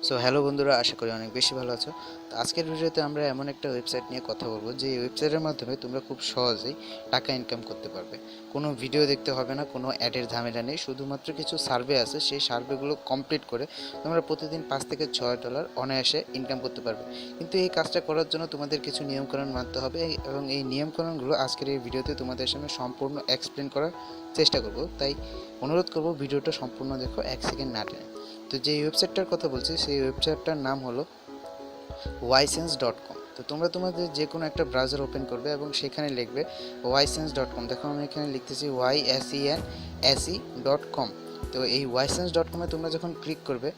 So hello বন্ধুরা, আশা করি অনেক বেশি ভালো আছো। তো আজকের ভিডিওতে আমরা এমন একটা ওয়েবসাইট নিয়ে কথা বলবো যে ওয়েবসাইটের মাধ্যমে তোমরা খুব সহজেই টাকা ইনকাম করতে পারবে। কোনো ভিডিও দেখতে হবে না, কোনো অ্যাডের ঝামেলা নেই, শুধুমাত্র কিছু সার্ভে আছে, সেই সার্ভেগুলো কমপ্লিট করে তোমরা প্রতিদিন $5 থেকে $6 অনায়াসে ইনকাম করতে পারবে। কিন্তু এই কাজটা করার জন্য তোমাদের কিছু নিয়মকানুন মানতে হবে এবং এই নিয়মকানুনগুলো আজকের এই ভিডিওতে তোমাদের সামনে সম্পূর্ণ এক্সপ্লেন করার চেষ্টা করব। তাই অনুরোধ করব ভিডিওটা সম্পূর্ণ দেখো, 1 সেকেন্ড না টেনে। তো যে ওয়েবসাইটটার কথা বলছি সেই ওয়েবসাইটটার নাম হলো ysense.com। তো তোমরা তোমাদের যে কোনো একটা ব্রাউজার ওপেন করবে এবং সেখানে লিখবে ysense.com। দেখো আমি এখানে লিখতেছি YSENSE.com। তো এই ysense.com-এ তোমরা যখন ক্লিক করবে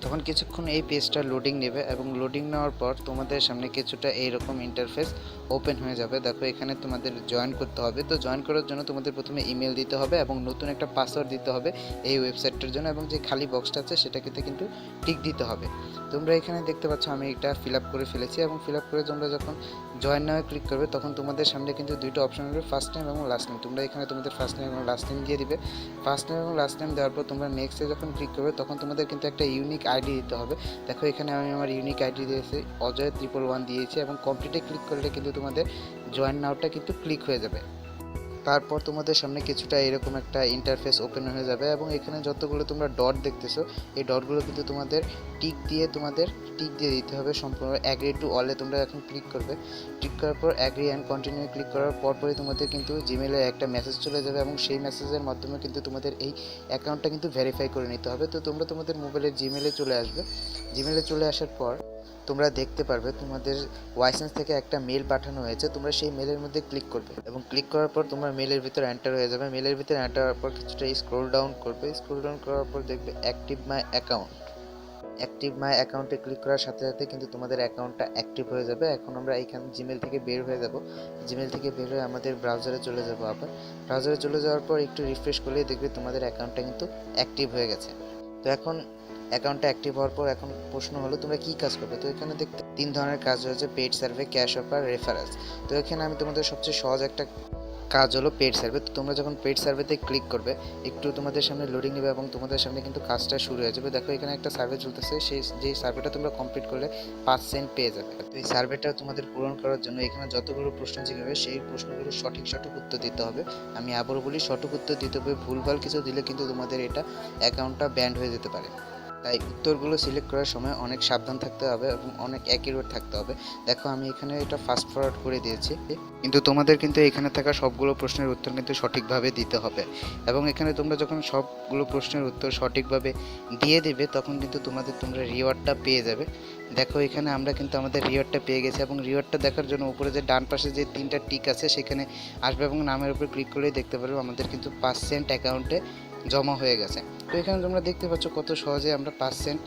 তখন কিছুক্ষণ এই পেজটা লোডিং নেবে এবং লোডিং নেওয়ার পর তোমাদের সামনে কিছুটা এইরকম ইন্টারফেস ওপেন হয়ে যাবে। দেখো এখানে তোমাদের জয়েন করতে হবে। তো জয়েন করার জন্য তোমাদের প্রথমে ইমেল দিতে হবে এবং নতুন একটা পাসওয়ার্ড দিতে হবে এই ওয়েবসাইটটার জন্য, এবং যে খালি বক্সটা আছে সেটাকে কিন্তু টিক দিতে হবে। তোমরা এখানে দেখতে পাচ্ছ আমি এটা ফিল আপ করে ফেলেছি এবং ফিল আপ করে তোমরা যখন জয়েন নাও ক্লিক করবে তখন তোমাদের সামনে কিন্তু দুইটা অপশন হবে, ফার্স্ট নেম এবং লাস্ট নেম। তোমরা এখানে তোমাদের ফার্স্ট নেম এবং লাস্ট নেম দিয়ে দিবে। ফার্স্ট নেম এবং লাস্ট নেম দেওয়ার পর তোমরা নেক্সটে যখন ক্লিক করবে তখন তোমাদের কিন্তু একটা ইউনিক আইডি দিতে হবে। দেখো এখানে আমি আমার ইউনিক আইডি দিয়েছি, অজয়111 দিয়েছি এবং কমপ্লিটে ক্লিক করলে কিন্তু তোমাদের জয়েন নাওটা কিন্তু ক্লিক হয়ে যাবে। তারপর তোমাদের সামনে কিছুটা এরকম একটা ইন্টারফেস ওপেন হয়ে যাবে এবং এখানে যতগুলো তোমরা ডট দেখতেছো এই ডটগুলো কিন্তু তোমাদের টিক দিয়ে দিতে হবে সম্পূর্ণ। অ্যাগ্রি টু অলে তোমরা এখন ক্লিক করবে। ক্লিক করার পর অ্যাগ্রি অ্যান্ড কন্টিনিউ ক্লিক করার পরপরই তোমাদের কিন্তু জিমেলে একটা মেসেজ চলে যাবে এবং সেই মেসেজের মাধ্যমে কিন্তু তোমাদের এই অ্যাকাউন্টটা কিন্তু ভেরিফাই করে নিতে হবে। তো তোমরা তোমাদের মোবাইলের জিমেলে চলে আসবে। জিমেলে চলে আসার পর তোমরা দেখতে পারবে তোমাদের ওয়াইসেন্স থেকে একটা মেল পাঠানো হয়েছে। তোমরা সেই মেলের মধ্যে ক্লিক করবে এবং ক্লিক করার পর তোমার মেলের ভিতরে এন্টার হয়ে যাবে। মেলের ভিতরে এন্টার হওয়ার পর কিছুটা স্ক্রল ডাউন করবে। স্ক্রল ডাউন করার পর দেখবে অ্যাক্টিভ মাই অ্যাকাউন্ট। অ্যাক্টিভ মাই অ্যাকাউন্টে ক্লিক করার সাথে সাথে কিন্তু তোমাদের অ্যাকাউন্টটা অ্যাক্টিভ হয়ে যাবে। এখন আমরা এইখানে জিমেল থেকে বের হয়ে যাব। জিমেল থেকে বের হয়ে আমাদের ব্রাউজারে চলে যাব। আবার ব্রাউজারে চলে যাওয়ার পর একটু রিফ্রেশ করলেই দেখবে তোমাদের অ্যাকাউন্টটা কিন্তু অ্যাক্টিভ হয়ে গেছে। তো এখন অ্যাকাউন্টটা অ্যাক্টিভ হওয়ার পর এখন প্রশ্ন হলো তোমরা কী কাজ করবে। তো এখানে দেখতে 3 ধরনের কাজ রয়েছে, paid survey, cash offer, reference. তো এখানে আমি তোমাদের সবচেয়ে সহজ একটা কাজ হলো পেইড সার্ভে। তো তোমরা যখন পেইড সার্ভেতে ক্লিক করবে একটু তোমাদের সামনে লোডিং নেবে এবং তোমাদের সামনে কিন্তু কাজটা শুরু হয়ে যাবে। দেখো এখানে একটা সার্ভে চলতেছে, যেই সার্ভেটা তোমরা কমপ্লিট করলে 5 সেন্ট পেয়ে যাবে। তো এই সার্ভেটা তোমাদের পূরণ করার জন্য এখানে যতগুলো প্রশ্ন জিজ্ঞাসা সেই প্রশ্নগুলো সঠিক উত্তর দিতে হবে। আমি আবারও বলি, সঠিক উত্তর দিতে হবে। ভুলভাল কিছু দিলে কিন্তু তোমাদের এটা অ্যাকাউন্টটা ব্যান্ড হয়ে যেতে পারে। তাই উত্তরগুলো সিলেক্ট করার সময় অনেক সাবধান থাকতে হবে এবং অনেক অ্যাকিউরেট থাকতে হবে। দেখো আমি এখানে এটা ফাস্ট ফরওয়ার্ড করে দিয়েছি, কিন্তু তোমাদের কিন্তু এখানে থাকা সবগুলো প্রশ্নের উত্তর কিন্তু সঠিকভাবে দিতে হবে। এবং এখানে তোমরা যখন সবগুলো প্রশ্নের উত্তর সঠিকভাবে দিয়ে দেবে তখন কিন্তু তোমরা রিওয়ার্ডটা পেয়ে যাবে। দেখো এখানে আমরা কিন্তু আমাদের রিওয়ার্ডটা পেয়ে গেছি এবং রিওয়ার্ডটা দেখার জন্য উপরে যে ডান পাশে যে 3টা টিক আছে সেখানে আসবে এবং নামের উপর ক্লিক করলেই দেখতে পারবে আমাদের কিন্তু 5 সেন্ট অ্যাকাউন্টে জমা হয়ে গেছে। তো এখানে তোমরা দেখতে পাচ্ছ কত সহজে আমরা 5 সেন্ট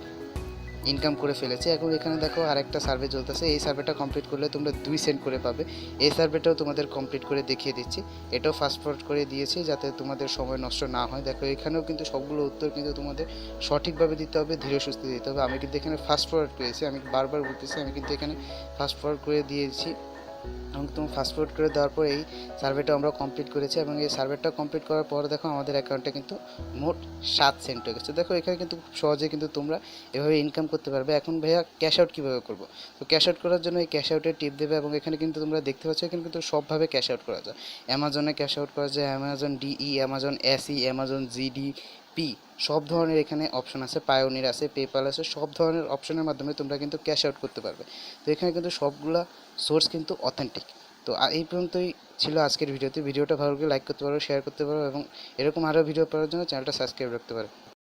ইনকাম করে ফেলেছি। এখন এখানে দেখো আরেকটা সার্ভে চলতেছে, এই সার্ভেটা কমপ্লিট করলে তোমরা 2 সেন্ট করে পাবে। এই সার্ভেটাও তোমাদের কমপ্লিট করে দেখিয়ে দিচ্ছি, এটাও ফাস্ট ফরওয়ার্ড করে দিয়েছি যাতে তোমাদের সময় নষ্ট না হয়। দেখো এখানেও কিন্তু সবগুলো উত্তর কিন্তু তোমাদের সঠিকভাবে দিতে হবে, ধীরে সুস্থে দিতে হবে। আমি কিন্তু এখানে ফাস্ট ফরওয়ার্ড করেছি, আমি বারবার বলতেছি আমি কিন্তু এখানে ফাস্ট ফরওয়ার্ড করে দিয়েছি এবং তুমি ফাস্ট ফরওয়ার্ড করে দেওয়ার পর এই সার্ভেটা আমরা কমপ্লিট করেছি এবং এই সার্ভেটা কমপ্লিট করার পর দেখো আমাদের অ্যাকাউন্টে কিন্তু মোট 7 সেন্ট হয়ে গেছে। দেখো এখানে কিন্তু খুব সহজে কিন্তু তোমরা এভাবে ইনকাম করতে পারবে। এখন ভাইয়া ক্যাশ আউট কীভাবে করবো? তো ক্যাশ আউট করার জন্য এই ক্যাশ আউটে টিপ দেবে এবং এখানে কিন্তু তোমরা দেখতে পাচ্ছ এখানে কিন্তু সবভাবে ক্যাশ আউট করা যায়। অ্যামাজনে ক্যাশ আউট করা যায়, Amazon DE, Amazon SE, Amazon GDP, সব ধরনের এখানে অপশন আছে। পায়োনির আছে, পেপাল আছে, সব ধরনের অপশনের মাধ্যমে তোমরা কিন্তু ক্যাশ আউট করতে পারবে। তো এখানে কিন্তু সবগুলা সোর্স কিন্তু অথেন্টিক। তো এই পর্যন্তই ছিল আজকের ভিডিওতে। ভিডিওটা ভালো লাগলে লাইক করতে পারো, শেয়ার করতে পারো এবং এরকম আরও ভিডিও পাওয়ার জন্য চ্যানেলটা সাবস্ক্রাইব রাখতে পারো।